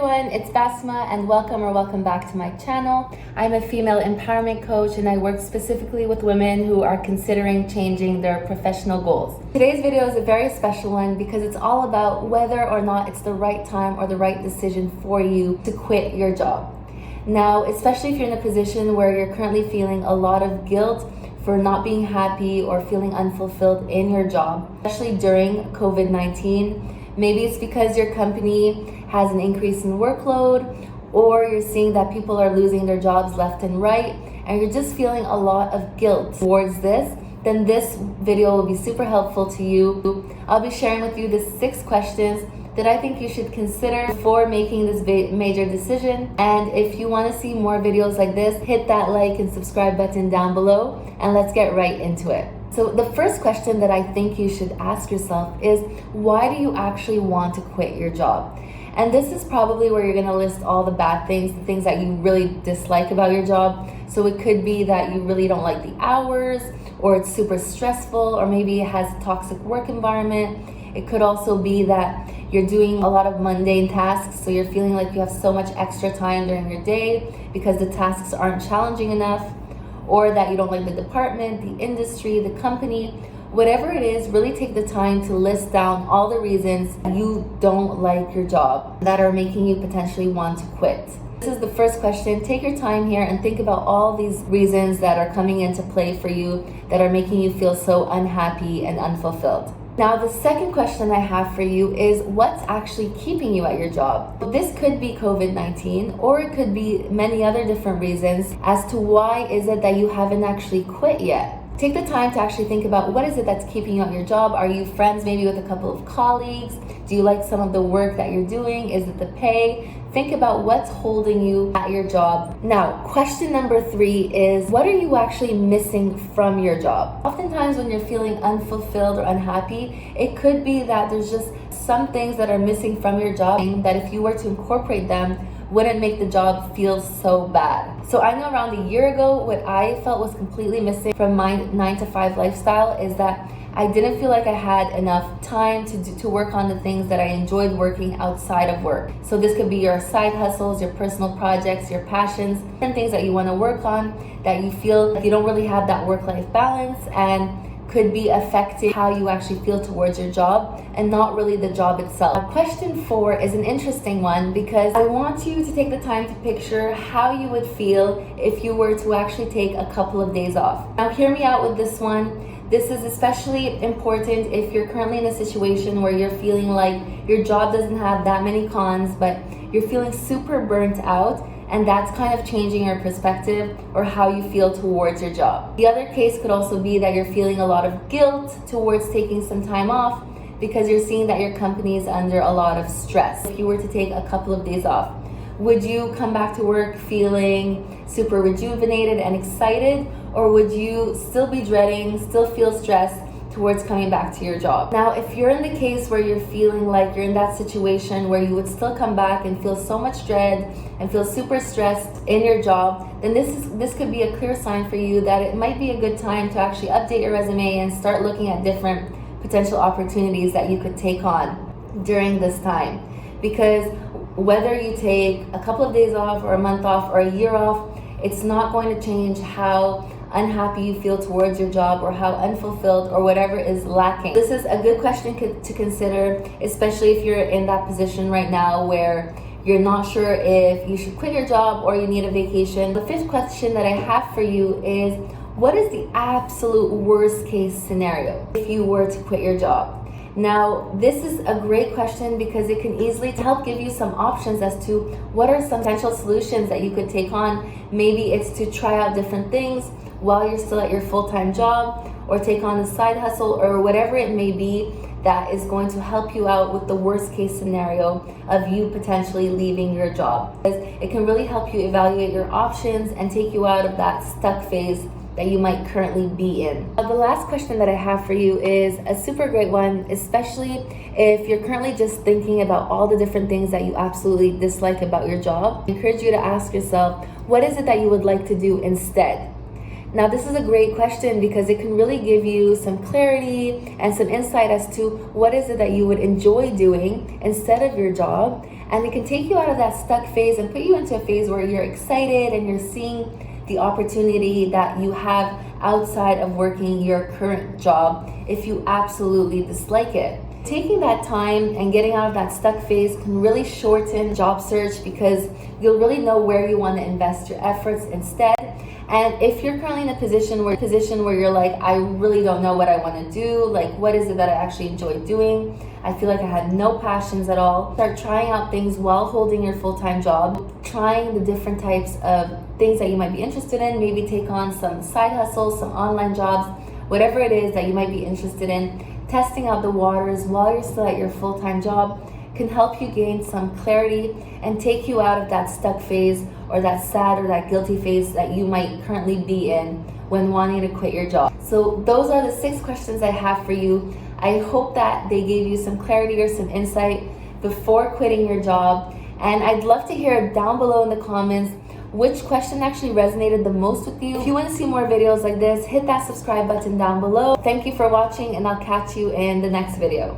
everyone, it's Bassima and welcome back to my channel. I'm a female empowerment coach and I work specifically with women who are considering changing their professional goals. Today's video is a very special one because it's all about whether or not it's the right time or the right decision for you to quit your job. Now, especially if you're in a position where you're currently feeling a lot of guilt for not being happy or feeling unfulfilled in your job, especially during COVID-19. Maybe it's because your company has an increase in workload, or you're seeing that people are losing their jobs left and right, and you're just feeling a lot of guilt towards this. Then this video will be super helpful to you. I'll be sharing with you the 6 questions that I think you should consider before making this major decision. And if you want to see more videos like this, hit that like and subscribe button down below, and let's get right into it. So the first question that I think you should ask yourself is, why do you actually want to quit your job? And this is probably where you're gonna list all the bad things, the things that you really dislike about your job. So it could be that you really don't like the hours, or it's super stressful, or maybe it has a toxic work environment. It could also be that you're doing a lot of mundane tasks, so you're feeling like you have so much extra time during your day because the tasks aren't challenging enough, or that you don't like the department, the industry, the company. Whatever it is, really take the time to list down all the reasons you don't like your job that are making you potentially want to quit. This is the first question. Take your time here and think about all these reasons that are coming into play for you that are making you feel so unhappy and unfulfilled. Now, the second question I have for you is, what's actually keeping you at your job? This could be COVID-19, or it could be many other different reasons as to why is it that you haven't actually quit yet. Take the time to actually think about what is it that's keeping you at your job. Are you friends maybe with a couple of colleagues? Do you like some of the work that you're doing? Is it the pay? Think about what's holding you at your job. Now, question number 3 is, what are you actually missing from your job? Oftentimes when you're feeling unfulfilled or unhappy, it could be that there's just some things that are missing from your job that if you were to incorporate them, wouldn't make the job feel so bad. So I know around a year ago, what I felt was completely missing from my 9-to-5 lifestyle is that I didn't feel like I had enough time to work on the things that I enjoyed working outside of work. So this could be your side hustles, your personal projects, your passions, and things that you want to work on that you feel like you don't really have that work-life balance, and could be affecting how you actually feel towards your job and not really the job itself. Question 4 is an interesting one because I want you to take the time to picture how you would feel if you were to actually take a couple of days off. Now, hear me out with this one. This is especially important if you're currently in a situation where you're feeling like your job doesn't have that many cons, but you're feeling super burnt out, and that's kind of changing your perspective or how you feel towards your job. The other case could also be that you're feeling a lot of guilt towards taking some time off because you're seeing that your company is under a lot of stress. If you were to take a couple of days off, would you come back to work feeling super rejuvenated and excited, or would you still be dreading, still feel stressed towards coming back to your job? Now, if you're in the case where you're feeling like you're in that situation where you would still come back and feel so much dread and feel super stressed in your job, then this could be a clear sign for you that it might be a good time to actually update your resume and start looking at different potential opportunities that you could take on during this time. Because whether you take a couple of days off or a month off or a year off, it's not going to change how unhappy you feel towards your job or how unfulfilled or whatever is lacking. This is a good question to consider, especially if you're in that position right now where you're not sure if you should quit your job or you need a vacation. The 5th question that I have for you is, what is the absolute worst case scenario if you were to quit your job? Now, this is a great question because it can easily help give you some options as to what are some potential solutions that you could take on. Maybe it's to try out different things while you're still at your full-time job, or take on a side hustle, or whatever it may be that is going to help you out with the worst case scenario of you potentially leaving your job. It can really help you evaluate your options and take you out of that stuck phase that you might currently be in. The last question that I have for you is a super great one, especially if you're currently just thinking about all the different things that you absolutely dislike about your job. I encourage you to ask yourself, what is it that you would like to do instead? Now, this is a great question because it can really give you some clarity and some insight as to what is it that you would enjoy doing instead of your job, and it can take you out of that stuck phase and put you into a phase where you're excited and you're seeing the opportunity that you have outside of working your current job if you absolutely dislike it. Taking that time and getting out of that stuck phase can really shorten job search because you'll really know where you want to invest your efforts instead. And if you're currently in a position where you're like, I really don't know what I want to do, like what is it that I actually enjoy doing? I feel like I had no passions at all. Start trying out things while holding your full-time job, trying the different types of things that you might be interested in, maybe take on some side hustles, some online jobs, whatever it is that you might be interested in. Testing out the waters while you're still at your full-time job can help you gain some clarity and take you out of that stuck phase or that sad or that guilty phase that you might currently be in when wanting to quit your job. So those are the 6 questions I have for you. I hope that they gave you some clarity or some insight before quitting your job. And I'd love to hear down below in the comments which question actually resonated the most with you. If you want to see more videos like this, hit that subscribe button down below. Thank you for watching, and I'll catch you in the next video.